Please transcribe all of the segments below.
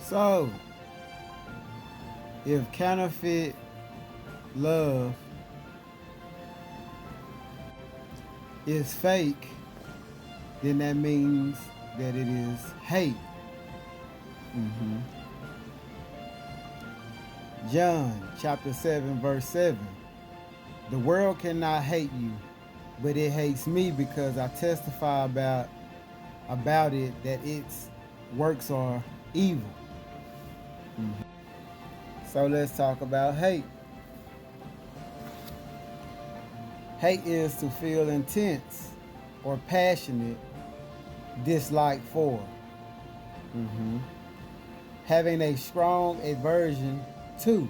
So, if counterfeit love is fake, then that means that it is hate. John chapter 7 verse 7. The world cannot hate you, but it hates me because I testify about it that its works are evil. So let's talk about hate. Hate is to feel intense or passionate dislike for. Having a strong aversion to.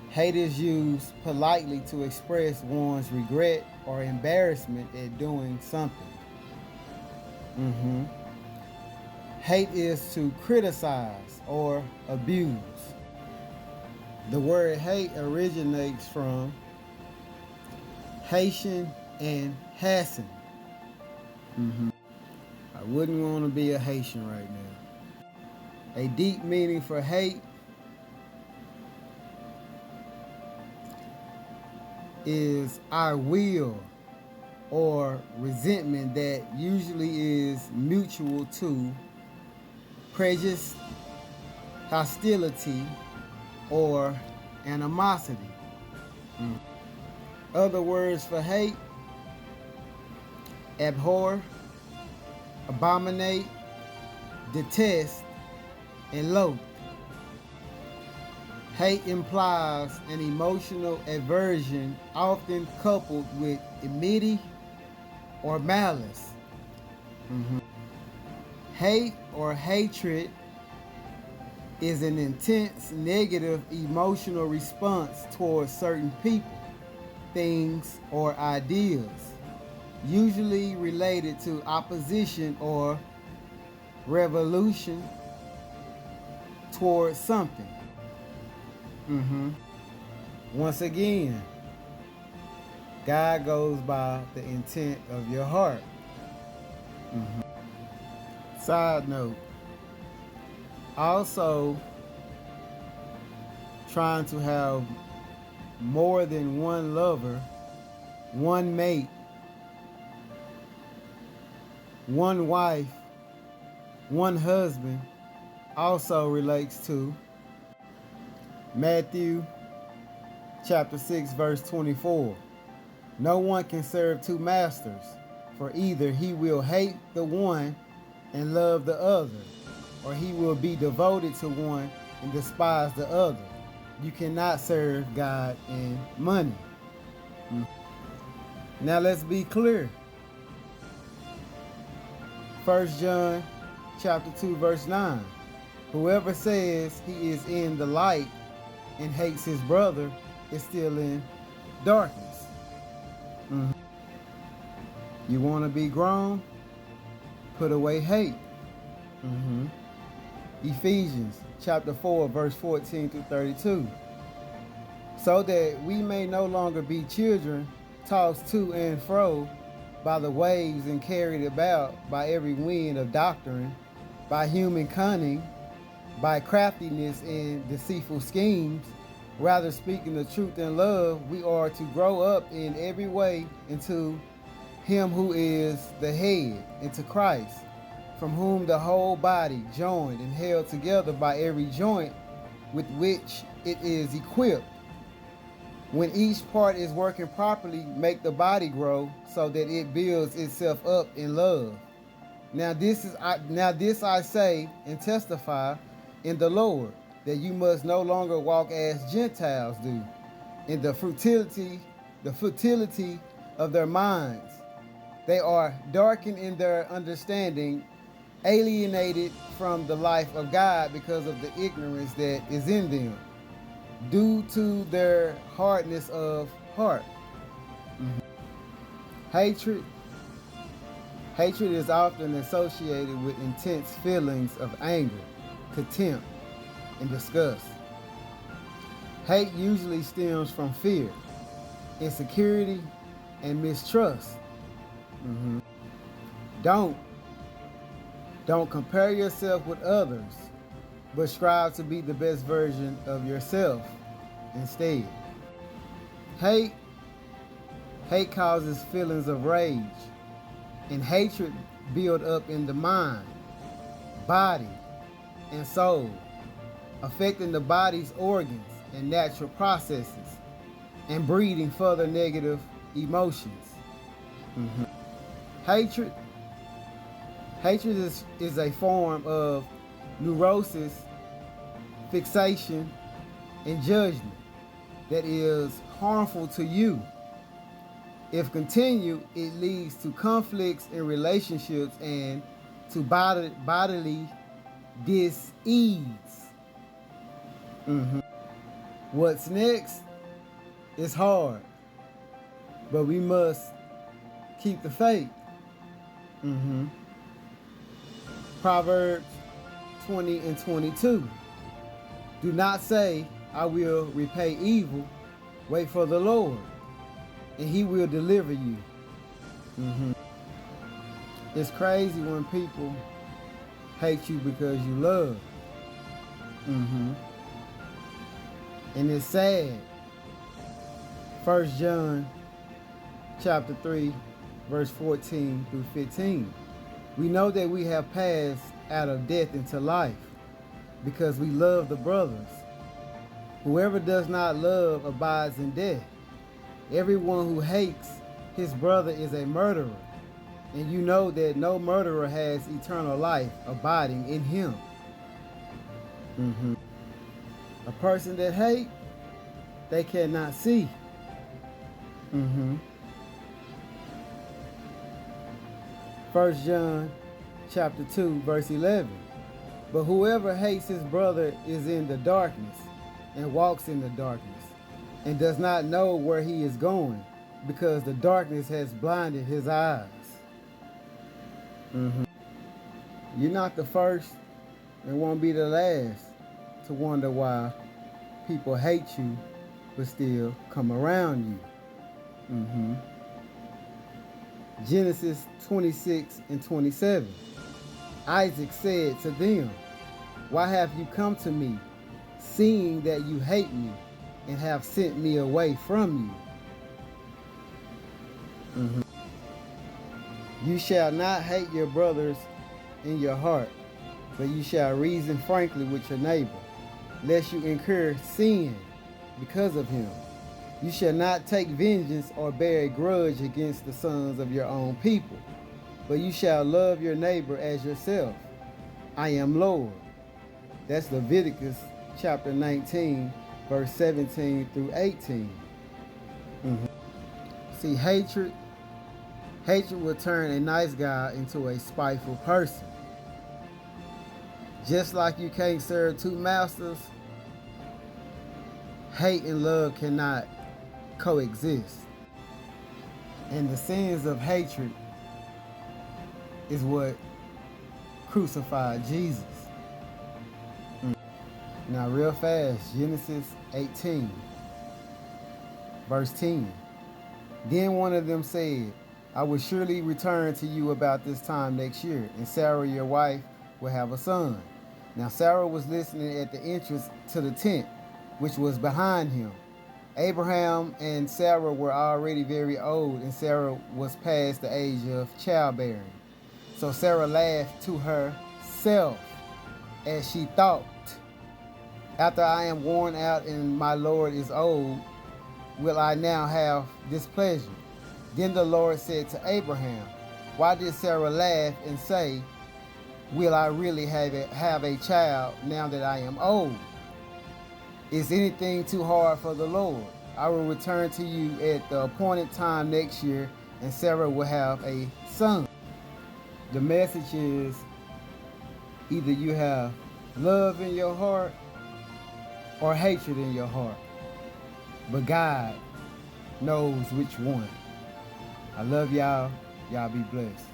Hate is used politely to express one's regret or embarrassment at doing something. Hate is to criticize or abuse. The word hate originates from Haitian and Hassan. I wouldn't want to be a Haitian right now. A deep meaning for hate is I will or resentment that usually is mutual to prejudice, hostility, or animosity. Other words for hate: abhor, abominate, detest, and loathe. Hate implies an emotional aversion often coupled with enmity or malice. Hate or hatred is an intense negative emotional response towards certain people, things, or ideas, usually related to opposition or revolution towards something. Once again, God goes by the intent of your heart. Side note, also trying to have more than one lover, one mate, one wife, one husband also relates to Matthew chapter 6 verse 24. No one can serve two masters, for either he will hate the one and love the other, or he will be devoted to one and despise the other. You cannot serve God and money. Now let's be clear. 1 John chapter 2 verse 9. Whoever says he is in the light and hates his brother is still in darkness. You want to be grown? Put away hate. Ephesians chapter 4 verse 14 through 32. So that we may no longer be children tossed to and fro by the waves and carried about by every wind of doctrine, by human cunning, by craftiness and deceitful schemes. Rather, speaking the truth in love, we are to grow up in every way into him who is the head, into Christ, from whom the whole body, joined and held together by every joint with which it is equipped, when each part is working properly, make the body grow so that it builds itself up in love. Now this I say and testify in the Lord, that you must no longer walk as Gentiles do, in the futility of their minds. They are darkened in their understanding, alienated from the life of God because of the ignorance that is in them, due to their hardness of heart. Hatred is often associated with intense feelings of anger, contempt, and disgust. Hate usually stems from fear, insecurity, and mistrust. Don't Don't compare yourself with others, but strive to be the best version of yourself instead. Hate Hate causes feelings of rage, and hatred build up in the mind, body, and soul, affecting the body's organs and natural processes, and breeding further negative emotions. Hatred is a form of neurosis, fixation, and judgment that is harmful to you. If continued, it leads to conflicts in relationships and to bodily dis-ease. What's next is hard, but we must keep the faith. Proverbs 20 and 22. Do not say, I will repay evil. Wait for the Lord, and he will deliver you. It's crazy when people hate you because you love. And it's sad. 1 John chapter 3, verse 14 through 15. We know that we have passed out of death into life because we love the brothers. Whoever does not love abides in death. Everyone who hates his brother is a murderer, and you know that no murderer has eternal life abiding in him. A person that hates, they cannot see. 1 John chapter 2, verse 11. But whoever hates his brother is in the darkness and walks in the darkness and does not know where he is going because the darkness has blinded his eyes. You're not the first and won't be the last to wonder why people hate you but still come around you. Genesis 26 and 27. Isaac said to them, why have you come to me, seeing that you hate me and have sent me away from you? You shall not hate your brothers in your heart, but you shall reason frankly with your neighbor, lest you incur sin because of him. You shall not take vengeance or bear a grudge against the sons of your own people, but you shall love your neighbor as yourself. I am Lord. That's Leviticus chapter 19, verse 17 through 18. See, hatred will turn a nice guy into a spiteful person. Just like you can't serve two masters, hate and love cannot coexist. And the sins of hatred is what crucified Jesus. Now real fast, Genesis 18, verse 10. Then one of them said, I will surely return to you about this time next year, and Sarah your wife will have a son. Now Sarah was listening at the entrance to the tent, which was behind him. Abraham and Sarah were already very old, and Sarah was past the age of childbearing. So Sarah laughed to herself as she thought, after I am worn out and my Lord is old, will I now have displeasure? Then the Lord said to Abraham, why did Sarah laugh and say, will I really have a child now that I am old? Is anything too hard for the Lord? I will return to you at the appointed time next year, and Sarah will have a son. The message is either you have love in your heart or hatred in your heart. But God knows which one. I love y'all. Y'all be blessed.